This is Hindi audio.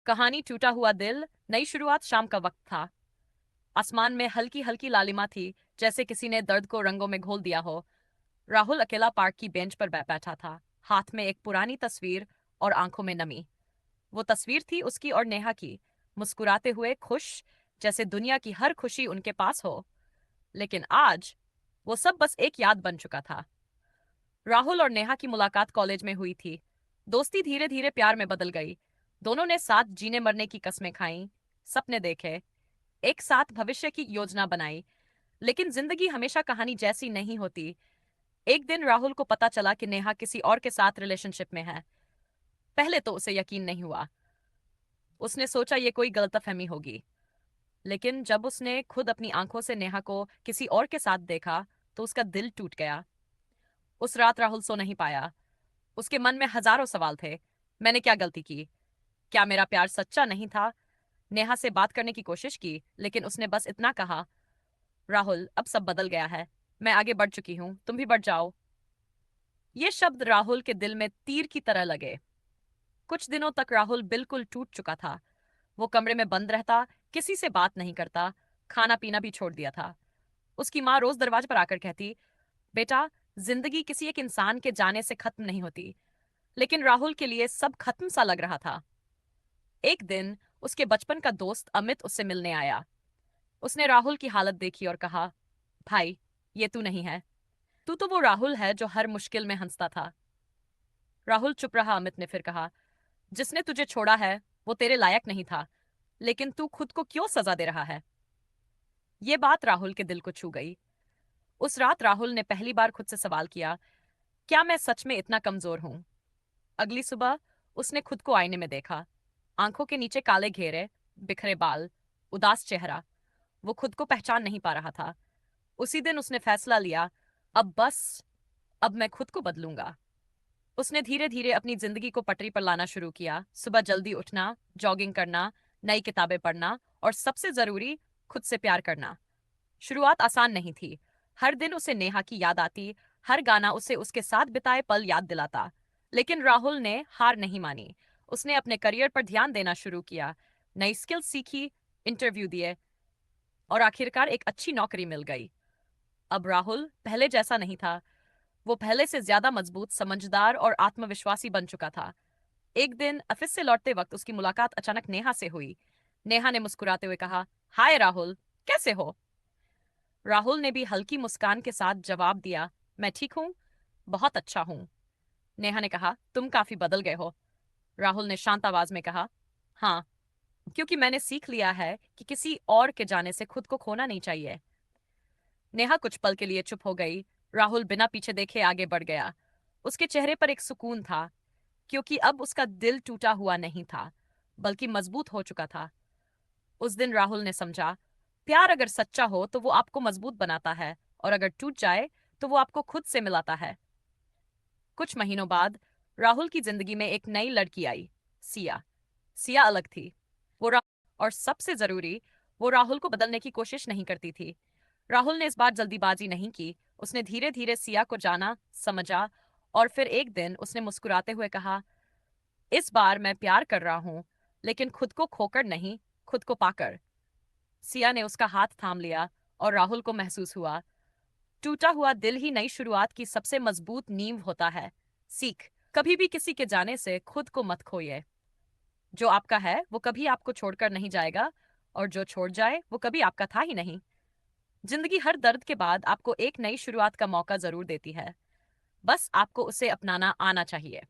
कहानी टूटा हुआ दिल। नई शुरुआत। शाम का वक्त था। आसमान में हल्की हल्की लालिमा थी, जैसे किसी ने दर्द को रंगों में घोल दिया हो। राहुल अकेला पार्क की बेंच पर बैठा था, हाथ में एक पुरानी तस्वीर और आंखों में नमी। वो तस्वीर थी उसकी और नेहा की, मुस्कुराते हुए खुश, जैसे दुनिया की हर खुशी उनके पास हो। लेकिन आज वो सब बस एक याद बन चुका था। राहुल और नेहा की मुलाकात कॉलेज में हुई थी। दोस्ती धीरे धीरे प्यार में बदल गई। दोनों ने साथ जीने मरने की कस्में खाई, सपने देखे, एक साथ भविष्य की योजना बनाई। लेकिन जिंदगी हमेशा कहानी जैसी नहीं होती। एक दिन राहुल को पता चला कि नेहा किसी और के साथ रिलेशनशिप में है। पहले तो उसे यकीन नहीं हुआ। उसने सोचा ये कोई गलतफहमी होगी। लेकिन जब उसने खुद अपनी आंखों से नेहा को किसी और के साथ देखा, तो उसका दिल टूट गया। उस रात राहुल सो नहीं पाया। उसके मन में हजारों सवाल थे। मैंने क्या गलती की? क्या मेरा प्यार सच्चा नहीं था? नेहा से बात करने की कोशिश की, लेकिन उसने बस इतना कहा, राहुल अब सब बदल गया है। मैं आगे बढ़ चुकी हूं, तुम भी बढ़ जाओ। ये शब्द राहुल के दिल में तीर की तरह लगे। कुछ दिनों तक राहुल बिल्कुल टूट चुका था। वो कमरे में बंद रहता, किसी से बात नहीं करता, खाना पीना भी छोड़ दिया था। उसकी माँ रोज दरवाजे पर आकर कहती, बेटा, जिंदगी किसी एक इंसान के जाने से खत्म नहीं होती। लेकिन राहुल के लिए सब खत्म सा लग रहा था। एक दिन उसके बचपन का दोस्त अमित उससे मिलने आया। उसने राहुल की हालत देखी और कहा, भाई, ये तू नहीं है। तू तो वो राहुल है जो हर मुश्किल में हंसता था। राहुल चुप रहा। अमित ने फिर कहा, जिसने तुझे छोड़ा है वो तेरे लायक नहीं था, लेकिन तू खुद को क्यों सजा दे रहा है? ये बात राहुल के दिल को छू गई। उस रात राहुल ने पहली बार खुद से सवाल किया, क्या मैं सच में इतना कमजोर हूं? अगली सुबह उसने खुद को आईने में देखा। आंखों के नीचे काले घेरे, बिखरे बाल, उदास चेहरा। वो खुद को पहचान नहीं पा रहा था। उसी दिन उसने फैसला लिया, अब बस, अब मैं खुद को बदलूंगा। उसने धीरे धीरे अपनी जिंदगी को पटरी पर लाना शुरू किया। सुबह जल्दी उठना, जॉगिंग करना, नई किताबें पढ़ना और सबसे जरूरी, खुद से प्यार करना। शुरुआत आसान नहीं थी। हर दिन उसे नेहा की याद आती, हर गाना उसे उसके साथ बिताए पल याद दिलाता। लेकिन राहुल ने हार नहीं मानी। उसने अपने करियर पर ध्यान देना शुरू किया, नई स्किल्स सीखी, इंटरव्यू दिए और आखिरकार एक अच्छी नौकरी मिल गई। अब राहुल पहले जैसा नहीं था। वो पहले से ज्यादा मजबूत, समझदार और आत्मविश्वासी बन चुका था। एक दिन ऑफिस से लौटते वक्त उसकी मुलाकात अचानक नेहा से हुई। नेहा ने मुस्कुराते हुए कहा, हाय राहुल, कैसे हो? राहुल ने भी हल्की मुस्कान के साथ जवाब दिया, मैं ठीक हूँ, बहुत अच्छा हूँ। नेहा ने कहा, तुम काफी बदल गए हो। राहुल ने शांत आवाज में कहा, हाँ, क्योंकि मैंने सीख लिया है कि किसी और के जाने से खुद को खोना नहीं चाहिए। नेहा कुछ पल के लिए चुप हो गई। राहुल बिना पीछे देखे आगे बढ़ गया। उसके चेहरे पर एक सुकून था, क्योंकि अब उसका दिल टूटा हुआ नहीं था, बल्कि मजबूत हो चुका था। उस दिन राहुल ने समझा, प्यार अगर सच्चा हो तो वो आपको मजबूत बनाता है, और अगर टूट जाए तो वो आपको खुद से मिलाता है। कुछ महीनों बाद राहुल की जिंदगी में एक नई लड़की आई, सिया। सिया अलग थी। और सबसे जरूरी, वो राहुल को बदलने की कोशिश नहीं करती थी। राहुल ने इस बार जल्दीबाजी नहीं की। उसने धीरे धीरे सिया को जाना, समझा, और फिर एक दिन उसने मुस्कुराते हुए कहा, इस बार मैं प्यार कर रहा हूं, लेकिन खुद को खोकर नहीं, खुद को पाकर। सिया ने उसका हाथ थाम लिया और राहुल को महसूस हुआ, टूटा हुआ दिल ही नई शुरुआत की सबसे मजबूत नींव होता है। सीख, कभी भी किसी के जाने से खुद को मत खोइए। जो आपका है वो कभी आपको छोड़कर नहीं जाएगा, और जो छोड़ जाए वो कभी आपका था ही नहीं। जिंदगी हर दर्द के बाद आपको एक नई शुरुआत का मौका जरूर देती है। बस आपको उसे अपनाना आना चाहिए।